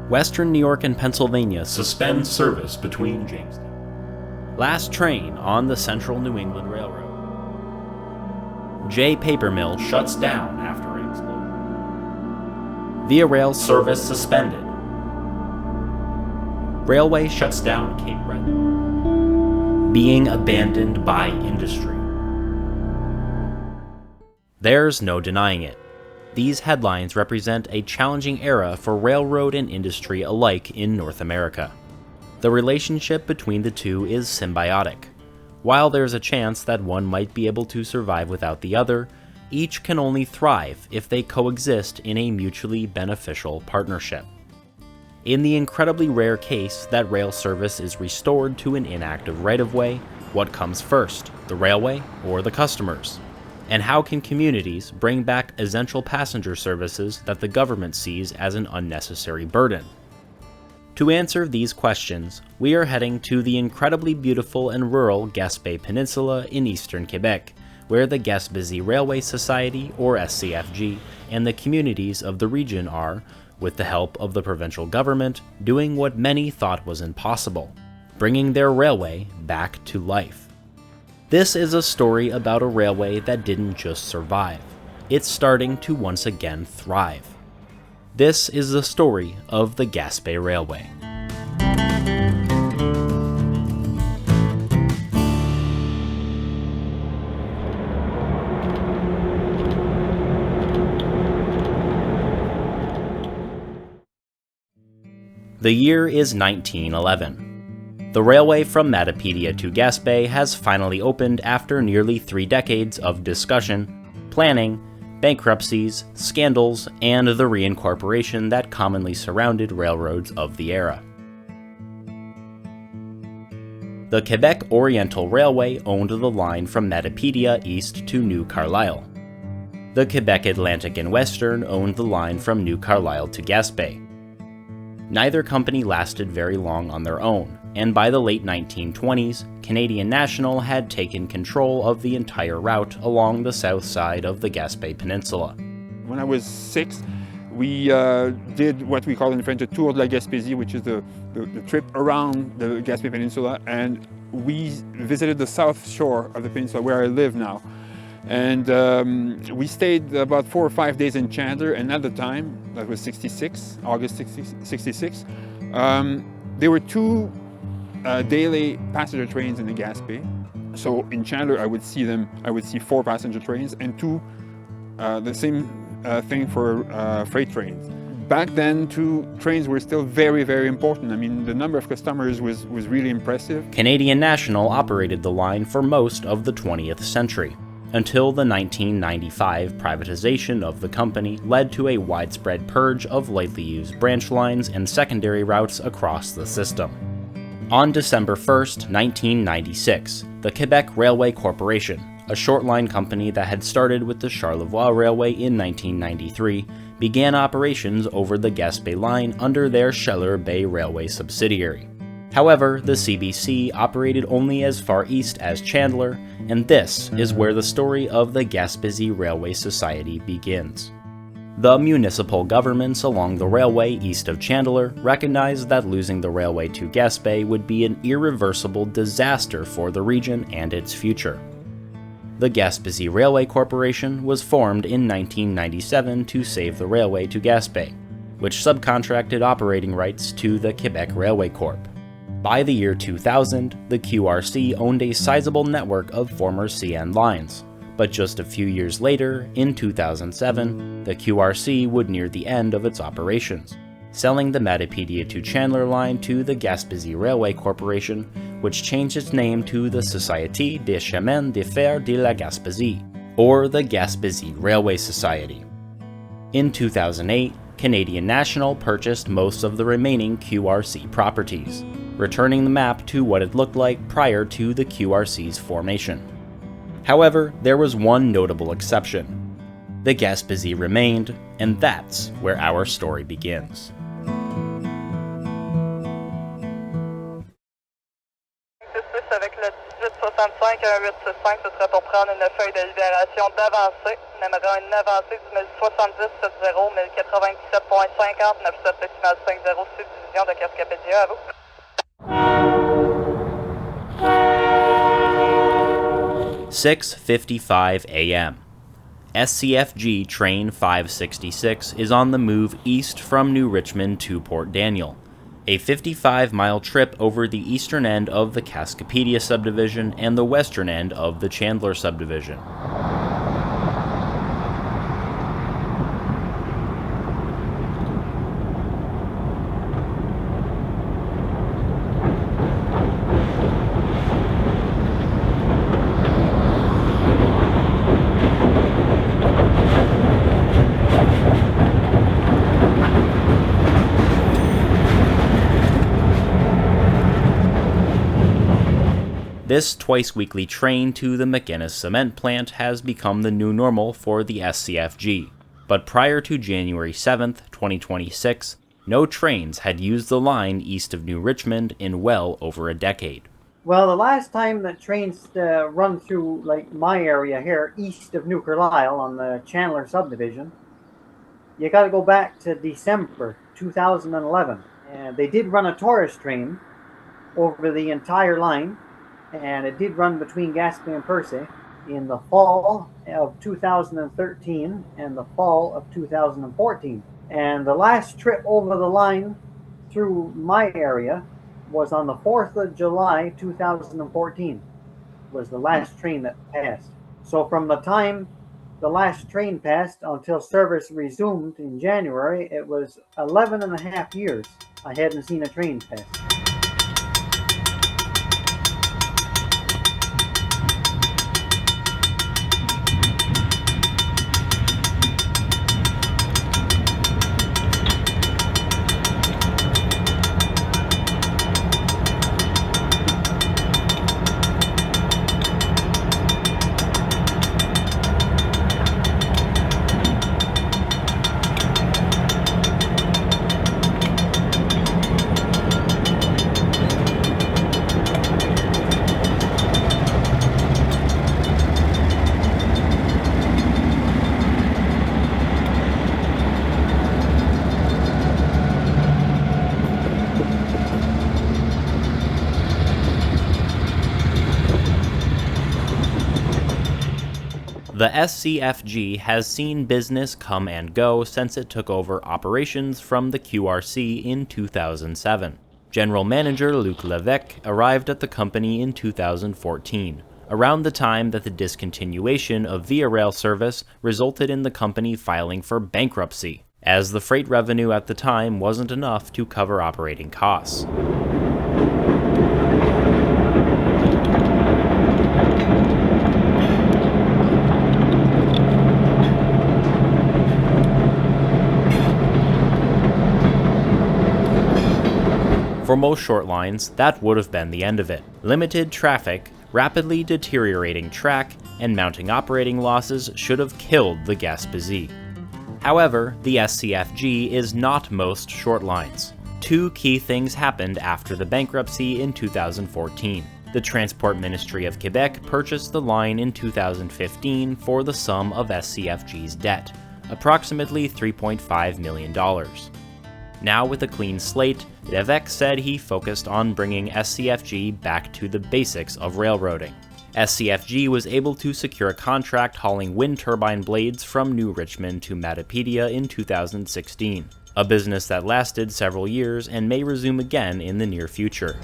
Western New York and Pennsylvania suspend service between Jamestown. Last train on the Central New England Railroad. J Paper Mill shuts down after explosion. Via Rail service suspended. Railway shuts down Cape Breton. Being abandoned by industry. There's no denying it. These headlines represent a challenging era for railroad and industry alike in North America. The relationship between the two is symbiotic. While there's a chance that one might be able to survive without the other, each can only thrive if they coexist in a mutually beneficial partnership. In the incredibly rare case that rail service is restored to an inactive right-of-way, what comes first, the railway or the customers? And how can communities bring back essential passenger services that the government sees as an unnecessary burden? To answer these questions, we are heading to the incredibly beautiful and rural Gaspé Peninsula in eastern Quebec, where the Gaspésie Railway Society, or SCFG, and the communities of the region are, with the help of the provincial government, doing what many thought was impossible, bringing their railway back to life. This is a story about a railway that didn't just survive. It's starting to once again thrive. This is the story of the Gaspé Railway. The year is 1911. The railway from Matapédia to Gaspé has finally opened after nearly 3 decades of discussion, planning, bankruptcies, scandals, and the reincorporation that commonly surrounded railroads of the era. The Quebec Oriental Railway owned the line from Matapédia east to New Carlisle. The Quebec Atlantic and Western owned the line from New Carlisle to Gaspé. Neither company lasted very long on their own, and by the late 1920s, Canadian National had taken control of the entire route along the south side of the Gaspé Peninsula. When I was 6, we did what we call in French a tour de la Gaspésie, which is the trip around the Gaspé Peninsula, and we visited the south shore of the peninsula where I live now. And we stayed about 4 or 5 days in Chandler, and at the time, that was August 66, there were 2 daily passenger trains in the Gaspé. So in Chandler, I would see 4 passenger trains and 2, the same thing for freight trains. Back then, 2 trains were still very, very important. I mean, the number of customers was really impressive. Canadian National operated the line for most of the 20th century, until the 1995 privatization of the company led to a widespread purge of lightly used branch lines and secondary routes across the system. On December 1st, 1996, the Quebec Railway Corporation, a short-line company that had started with the Charlevoix Railway in 1993, began operations over the Gaspé line under their Scheller Bay Railway subsidiary. However, the CBC operated only as far east as Chandler, and this is where the story of the Gaspésie Railway Society begins. The municipal governments along the railway east of Chandler recognized that losing the railway to Gaspé would be an irreversible disaster for the region and its future. The Gaspésie Railway Corporation was formed in 1997 to save the railway to Gaspé, which subcontracted operating rights to the Quebec Railway Corp. By the year 2000, the QRC owned a sizable network of former CN lines, but just a few years later, in 2007, the QRC would near the end of its operations, selling the Matapédia to Chandler line to the Gaspésie Railway Corporation, which changed its name to the Société des Chemins de Fer de la Gaspésie, or the Gaspésie Railway Society. In 2008, Canadian National purchased most of the remaining QRC properties, returning the map to what it looked like prior to the QRC's formation. However, there was one notable exception. The Gaspésie remained, and that's where our story begins. Avec le 1860 65 1865, ce sera pour prendre une feuille de libération d'avancée. Numéro une avancée du 1070 70 1097.50 97 décimal 50 subdivision de Gaspésie à vous. "6:55 a.m. SCFG Train 566 is on the move east from New Richmond to Port Daniel, a 55-mile trip over the eastern end of the Cascapedia subdivision and the western end of the Chandler subdivision. This twice-weekly train to the McInnes cement plant has become the new normal for the SCFG, but prior to January 7th, 2026, no trains had used the line east of New Richmond in well over a decade. Well, the last time that trains run through like my area here, east of New Carlisle on the Chandler subdivision, you got to go back to December 2011. And they did run a tourist train over the entire line, and it did run between Gaspé and Percé in the fall of 2013 and the fall of 2014. And the last trip over the line through my area was on the 4th of July 2014 was the last train that passed. So from the time the last train passed until service resumed in January, it was 11 and a half years I hadn't seen a train pass. The SCFG has seen business come and go since it took over operations from the QRC in 2007. General Manager Luc Levesque arrived at the company in 2014, around the time that the discontinuation of Via Rail service resulted in the company filing for bankruptcy, as the freight revenue at the time wasn't enough to cover operating costs. For most short lines, that would have been the end of it. Limited traffic, rapidly deteriorating track, and mounting operating losses should have killed the Gaspésie. However, the SCFG is not most short lines. Two key things happened after the bankruptcy in 2014. The Transport Ministry of Quebec purchased the line in 2015 for the sum of SCFG's debt, approximately $3.5 million. Now with a clean slate, Levesque said he focused on bringing SCFG back to the basics of railroading. SCFG was able to secure a contract hauling wind turbine blades from New Richmond to Matapédia in 2016, a business that lasted several years and may resume again in the near future.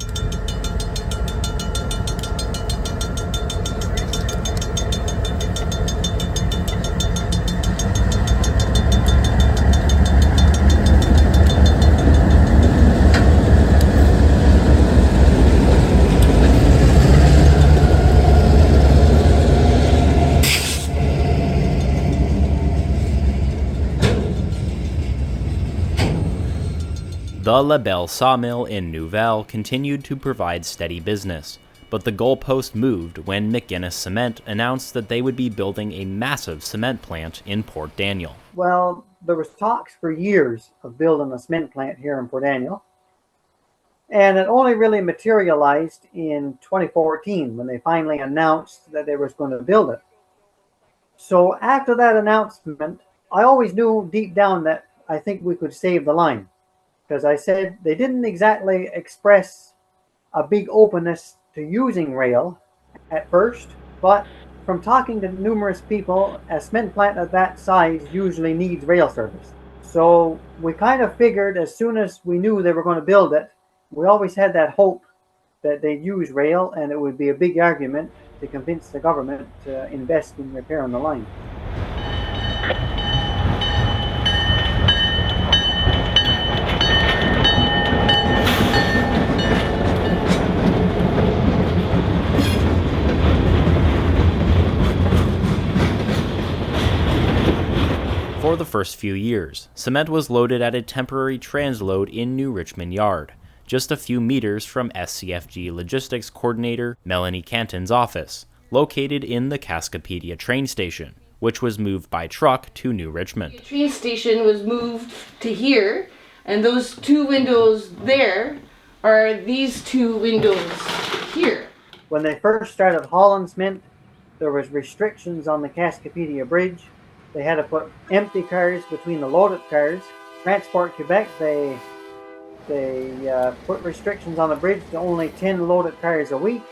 The La Belle sawmill in Nouvelle continued to provide steady business, but the goalpost moved when McInnes Cement announced that they would be building a massive cement plant in Port Daniel. Well, there was talks for years of building a cement plant here in Port Daniel, And it only really materialized in 2014 when they finally announced that they was going to build it. So after that announcement, I always knew deep down that I think we could save the line. Because I said they didn't exactly express a big openness to using rail at first, but from talking to numerous people, a cement plant of that size usually needs rail service. So we kind of figured as soon as we knew they were going to build it, we always had that hope that they'd use rail, and it would be a big argument to convince the government to invest in repairing the line. For the first few years, cement was loaded at a temporary transload in New Richmond Yard, just a few meters from SCFG Logistics Coordinator Melanie Canton's office, located in the Cascapedia train station, which was moved by truck to New Richmond. The train station was moved to here, and those two windows there are these two windows here. When they first started hauling cement, there was restrictions on the Cascapedia Bridge. They had to put empty cars between the loaded cars. Transport Quebec, they put restrictions on the bridge to only 10 loaded cars a week.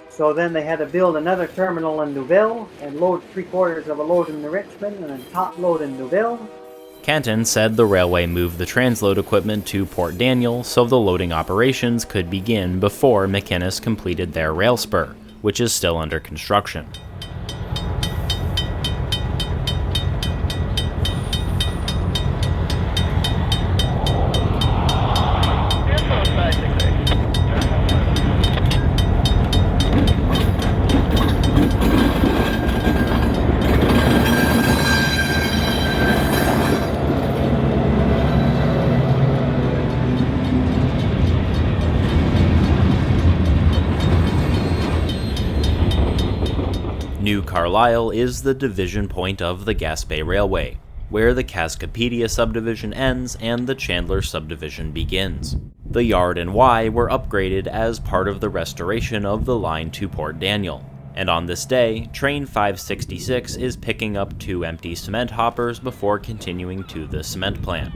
So then they had to build another terminal in Nouvelle and load 3/4 of a load in New Richmond and then top load in Nouvelle. Canton said the railway moved the transload equipment to Port Daniel so the loading operations could begin before McInnes completed their rail spur, which is still under construction. New Carlisle is the division point of the Gaspé Railway, where the Cascapedia subdivision ends and the Chandler subdivision begins. The yard and Y were upgraded as part of the restoration of the line to Port Daniel, and on this day, train 566 is picking up 2 empty cement hoppers before continuing to the cement plant.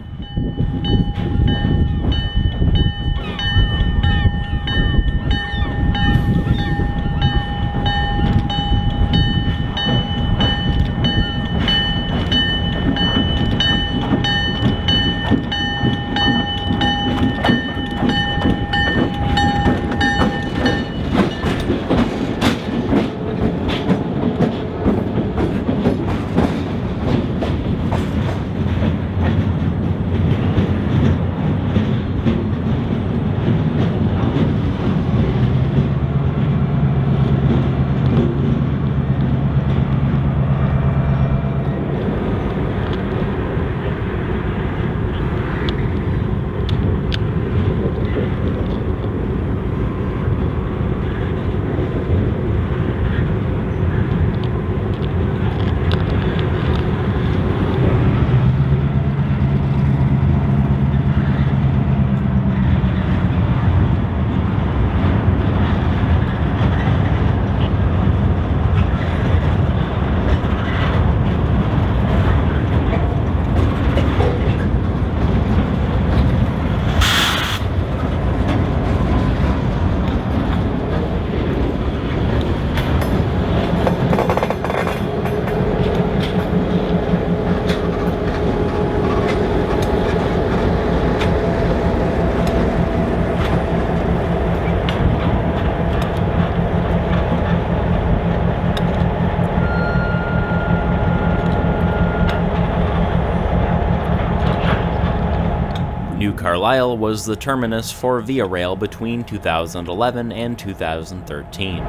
New Carlisle was the terminus for Via Rail between 2011 and 2013.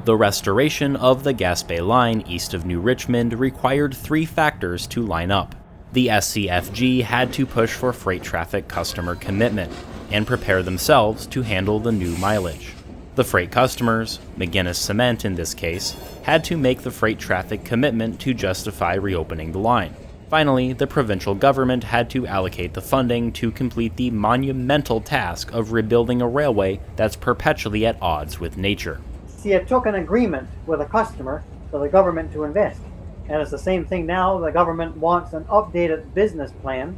The restoration of the Gaspé line east of New Richmond required three factors to line up. The SCFG had to push for freight traffic customer commitment and prepare themselves to handle the new mileage. The freight customers, McGuinness Cement in this case, had to make the freight traffic commitment to justify reopening the line. Finally, the provincial government had to allocate the funding to complete the monumental task of rebuilding a railway that's perpetually at odds with nature. See, it took an agreement with a customer for the government to invest. And it's the same thing now. The government wants an updated business plan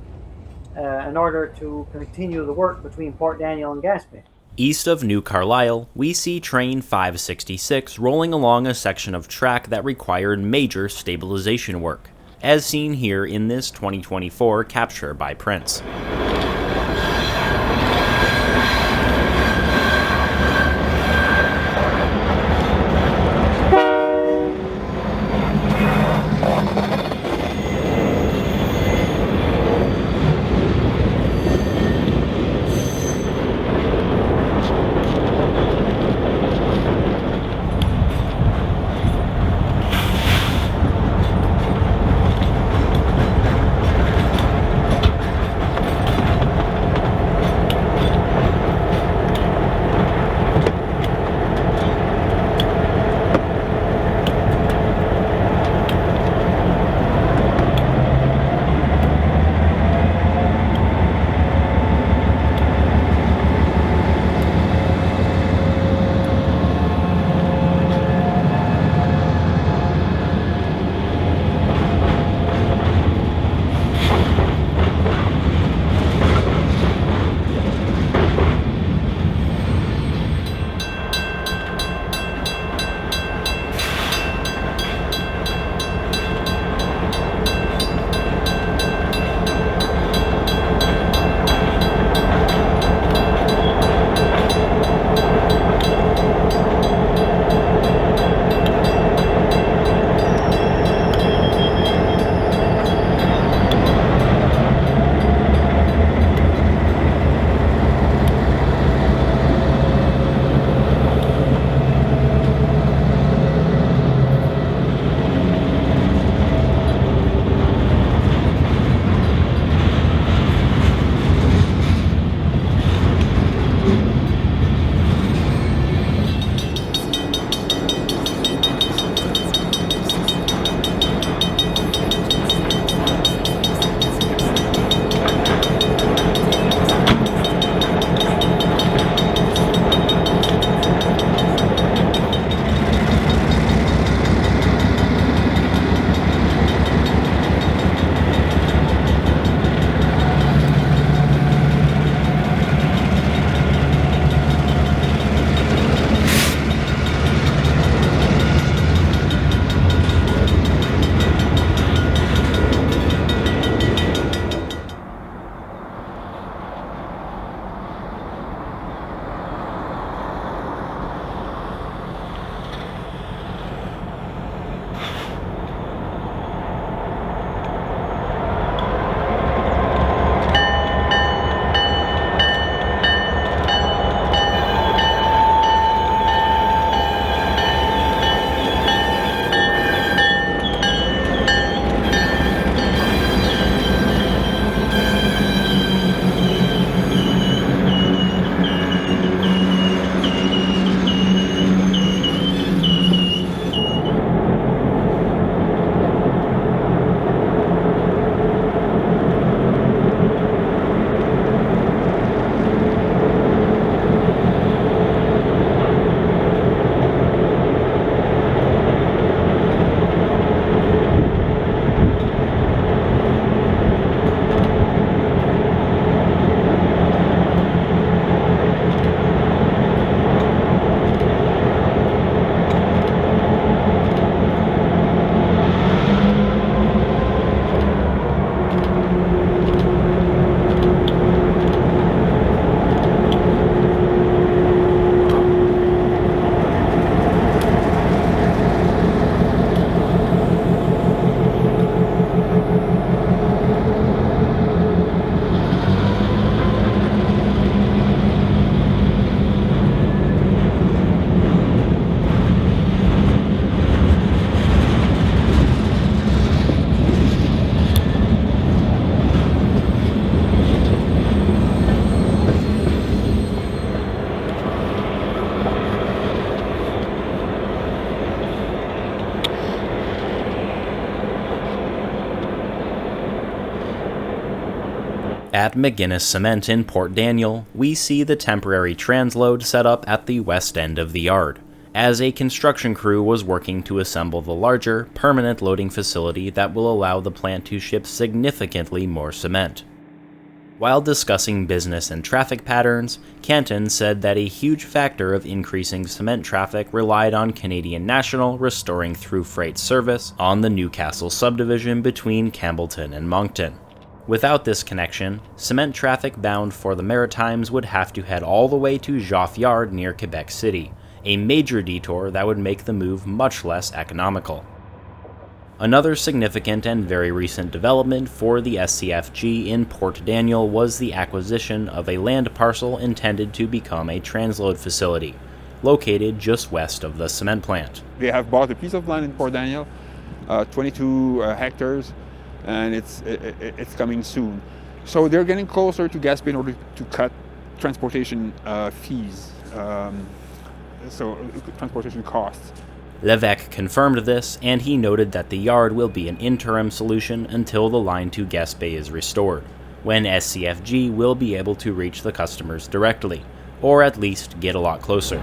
in order to continue the work between Port Daniel and Gaspé. East of New Carlisle, we see Train 566 rolling along a section of track that required major stabilization work, as seen here in this 2024 capture by Prince. At McGuinness Cement in Port Daniel, we see the temporary transload set up at the west end of the yard, as a construction crew was working to assemble the larger, permanent loading facility that will allow the plant to ship significantly more cement. While discussing business and traffic patterns, Canton said that a huge factor of increasing cement traffic relied on Canadian National restoring through freight service on the Newcastle subdivision between Campbellton and Moncton. Without this connection, cement traffic bound for the Maritimes would have to head all the way to Joffre Yard near Quebec City, a major detour that would make the move much less economical. Another significant and very recent development for the SCFG in Port Daniel was the acquisition of a land parcel intended to become a transload facility, located just west of the cement plant. They have bought a piece of land in Port Daniel, 22 hectares, and it's coming soon. So they're getting closer to Gaspé in order to cut transportation fees, so transportation costs. Levesque confirmed this, and he noted that the yard will be an interim solution until the line to Gaspé is restored, when SCFG will be able to reach the customers directly, or at least get a lot closer.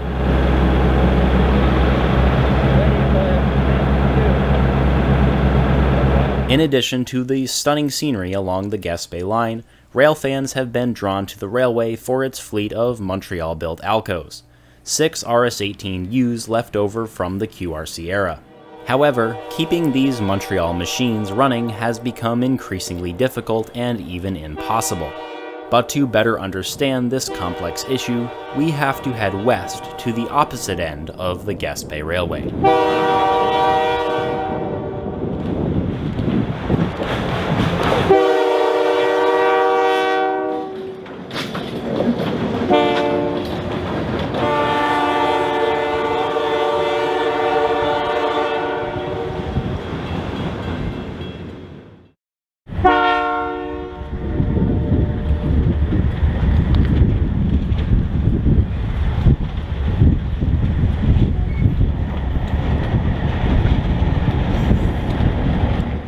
In addition to the stunning scenery along the Gaspé line, rail fans have been drawn to the railway for its fleet of Montreal-built Alcos, 6 RS-18Us left over from the QRC era. However, keeping these Montreal machines running has become increasingly difficult and even impossible. But to better understand this complex issue, we have to head west to the opposite end of the Gaspé Railway.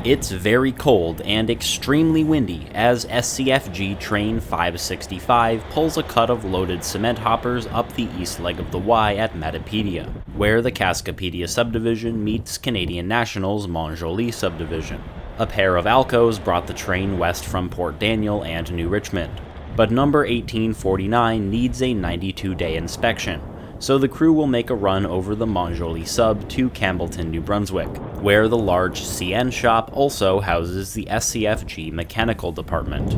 It's very cold and extremely windy as SCFG Train 565 pulls a cut of loaded cement hoppers up the east leg of the Y at Matapédia, where the Cascapedia subdivision meets Canadian National's Mont-Joli subdivision. A pair of Alcos brought the train west from Port Daniel and New Richmond, but number 1849 needs a 92-day inspection, so the crew will make a run over the Mont-Joli sub to Campbellton, New Brunswick, where the large CN shop also houses the SCFG mechanical department.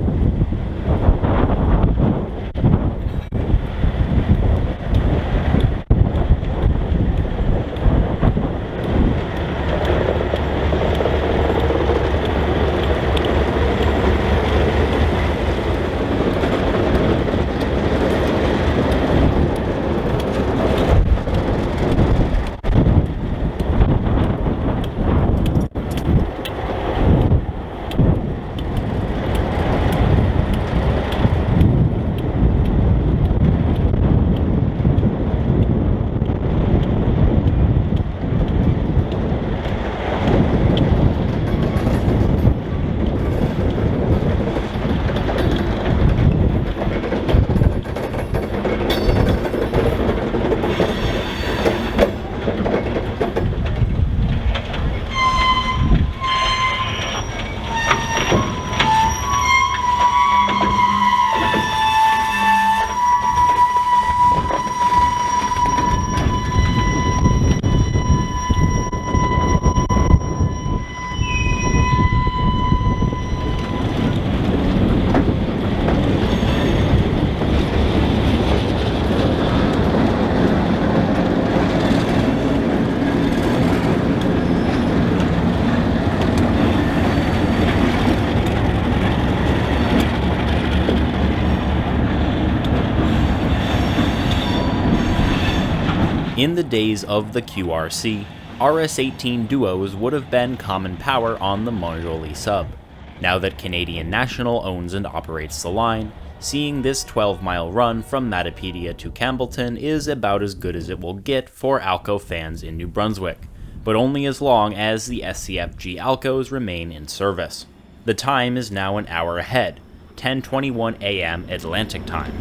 In the days of the QRC, RS-18 duos would have been common power on the Mont-Joli sub. Now that Canadian National owns and operates the line, seeing this 12-mile run from Matapédia to Campbellton is about as good as it will get for Alco fans in New Brunswick, but only as long as the SCFG Alcos remain in service. The time is now an hour ahead, 10:21 a.m. Atlantic Time.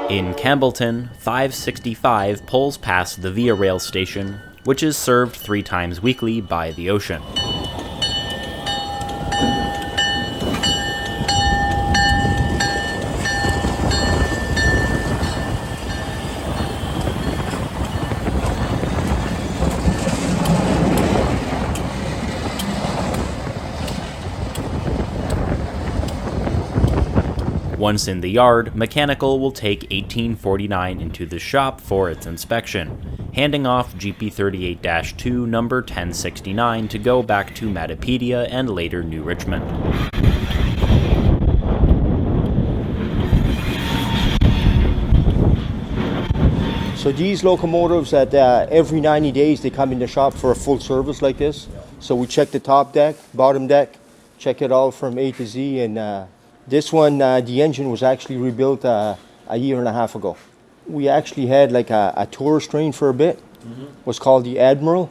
In Campbellton, 565 pulls past the Via Rail station, which is served 3 times weekly by the ocean. Once in the yard, mechanical will take 1849 into the shop for its inspection, handing off GP38-2 number 1069 to go back to Matapédia and later New Richmond. So these locomotives, at every 90 days, they come in the shop for a full service like this. So we check the top deck, bottom deck, check it all from A to Z, and this one, the engine was actually rebuilt a year and a half ago. We actually had like a tourist train for a bit. Was called the Admiral.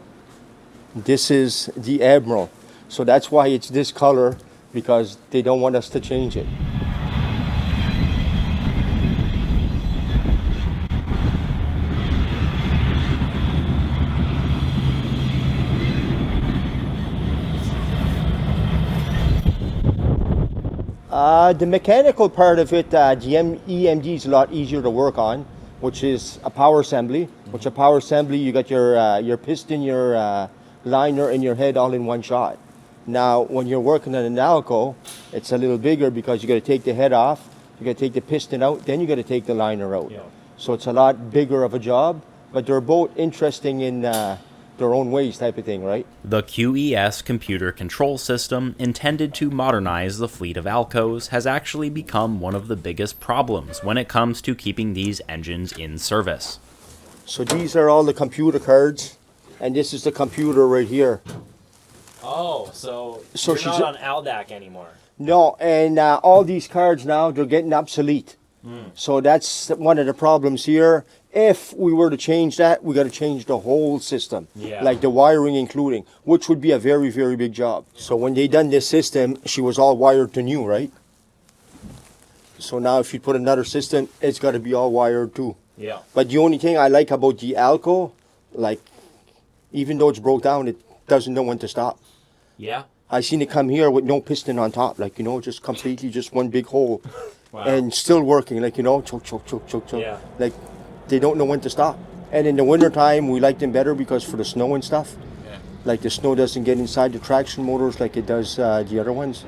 This is the Admiral. So that's why it's this color, because they don't want us to change it. The mechanical part of it, the EMD is a lot easier to work on, which is a power assembly. Which a power assembly, you got your piston, your liner, and your head all in one shot. Now, when you're working on an Alco, it's a little bigger because you got to take the head off, you got to take the piston out, then you got to take the liner out. Yeah. So it's a lot bigger of a job, but they're both interesting in their own ways type of thing, right? The QES computer control system, intended to modernize the fleet of Alcos, has actually become one of the biggest problems when it comes to keeping these engines in service. So these are all the computer cards, and this is the computer right here. Oh, so you're not on ALDAC anymore. No, and all these cards now, they're getting obsolete. So that's one of the problems here. If we were to change that, we got to change the whole system, like the wiring including, which would be a very, very big job. So when they done this system, she was all wired to new, right? So now if you put another system, it's got to be all wired too. Yeah. But the only thing I like about the Alco, like, even though it's broke down, it doesn't know when to stop. Yeah. I seen it come here with no piston on top, like, you know, just completely just one big hole. Wow. And still working, like, you know, choke, choke, choke, choke, choke. Yeah. Like, they don't know when to stop. And in the wintertime, we like them better because for the snow and stuff, like the snow doesn't get inside the traction motors like it does the other ones.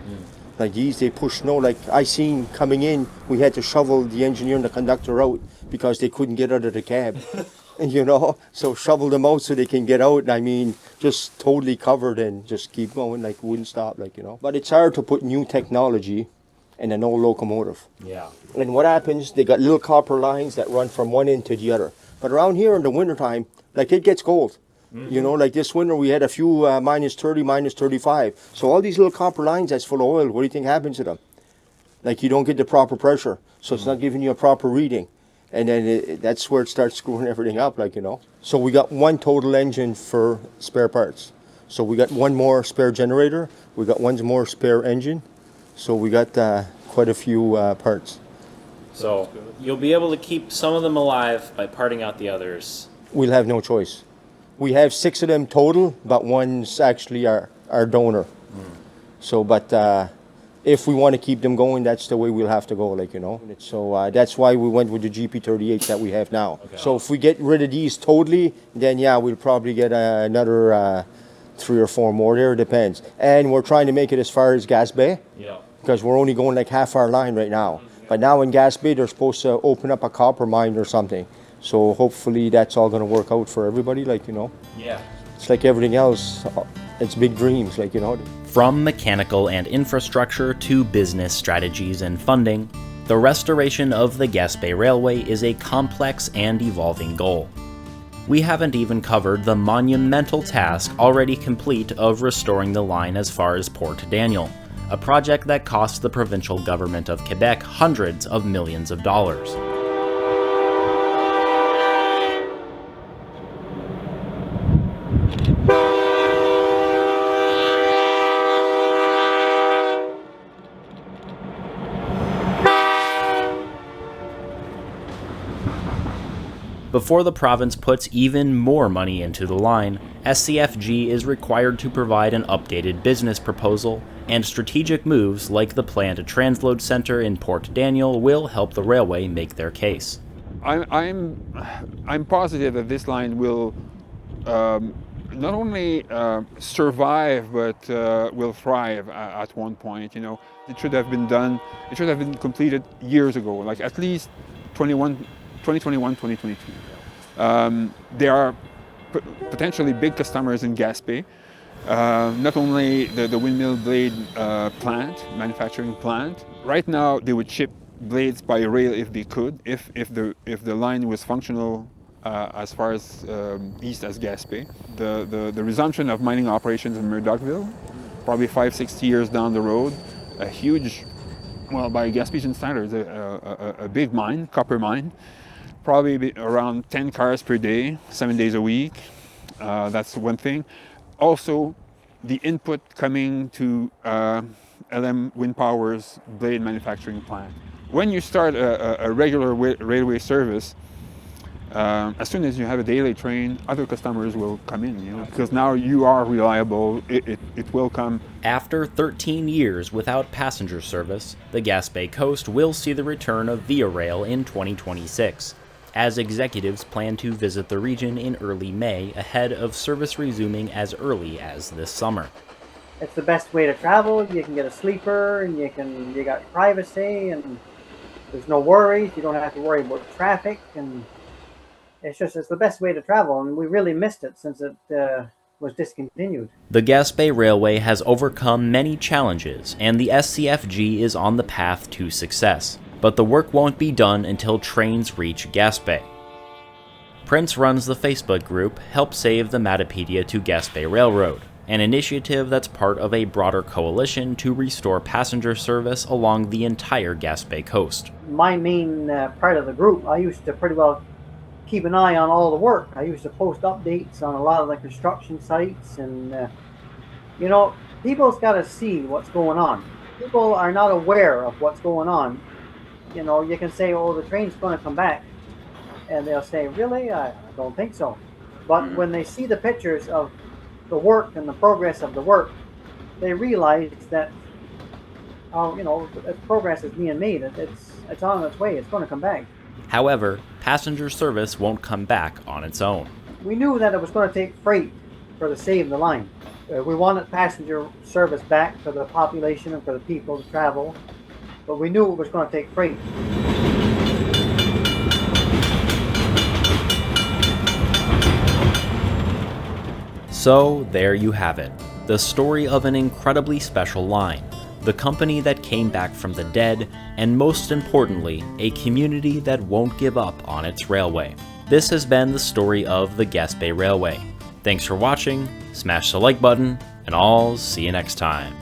Like these, they push snow. Like I seen coming in, we had to shovel the engineer and the conductor out because they couldn't get out of the cab. And, you know, so shovel them out so they can get out. I mean, just totally covered and just keep going, like wouldn't stop, like, you know. But it's hard to put new technology in an old locomotive. Yeah. And what happens, they got little copper lines that run from one end to the other. But around here in the wintertime, like it gets cold. You know, like this winter we had a few minus 30, minus 35. So all these little copper lines that's full of oil, what do you think happens to them? Like you don't get the proper pressure. So it's not giving you a proper reading. And then that's where it starts screwing everything up, like, you know. So we got one total engine for spare parts. So we got one more spare generator. We got one more spare engine. So we got quite a few parts. So you'll be able to keep some of them alive by parting out the others. We'll have no choice. We have 6 of them total, but one's actually our donor. So, but if we want to keep them going, that's the way we'll have to go, like, you know. So that's why we went with the GP38 that we have now. Okay. So if we get rid of these totally, then yeah, we'll probably get another 3 or 4 more there, depends. And we're trying to make it as far as Gaspé, because we're only going like half our line right now. But now in Gaspé, they're supposed to open up a copper mine or something. So hopefully that's all going to work out for everybody, like, you know. Yeah. It's like everything else. It's big dreams, like, you know. From mechanical and infrastructure to business strategies and funding, The restoration of the Gaspé Railway is a complex and evolving goal. We haven't even covered the monumental task already complete of restoring the line as far as Port Daniel, a project that cost the provincial government of Quebec hundreds of millions of dollars. Before the province puts even more money into the line, SCFG is required to provide an updated business proposal, and strategic moves like the planned transload center in Port Daniel will help the railway make their case. I'm positive that this line will not only survive but will thrive at one point. You know, it should have been done. It should have been completed years ago, like at least 2021, 2022. There are potentially big customers in Gaspé. Not only the windmill blade manufacturing plant. Right now, they would ship blades by rail if they could, if the line was functional as far as east as Gaspé. The resumption of mining operations in Murdochville, probably 5-6 years down the road, a huge, well, by Gaspésian standards, a big mine, copper mine. Probably around 10 cars per day, 7 days a week. That's one thing. Also, the input coming to LM Wind Power's blade manufacturing plant. When you start a regular railway service, as soon as you have a daily train, other customers will come in, you know, because now you are reliable, it will come. After 13 years without passenger service, the Gaspé coast will see the return of Via Rail in 2026. As executives plan to visit the region in early May ahead of service resuming as early as this summer. It's the best way to travel. You can get a sleeper, and you got privacy, and there's no worries. You don't have to worry about traffic, and it's the best way to travel, and we really missed it since it was discontinued. The Gaspé Railway has overcome many challenges, and the SCFG is on the path to success. But the work won't be done until trains reach Gaspé. Prince runs the Facebook group Help Save the Matapédia to Gaspé Railroad, an initiative that's part of a broader coalition to restore passenger service along the entire Gaspé coast. My main part of the group, I used to pretty well keep an eye on all the work. I used to post updates on a lot of the construction sites, and you know, people's got to see what's going on. People are not aware of what's going on. You know, you can say, oh, the train's going to come back. And they'll say, really? I don't think so. But when they see the pictures of the work and the progress of the work, they realize that, you know, progress is being made. It's on its way. It's going to come back. However, passenger service won't come back on its own. We knew that it was going to take freight to save the line. We wanted passenger service back for the population and for the people to travel. But we knew it was going to take freight. So there you have it, the story of an incredibly special line, the company that came back from the dead, and most importantly, a community that won't give up on its railway. This has been the story of the Gaspé Railway. Thanks for watching, smash the like button, and I'll see you next time.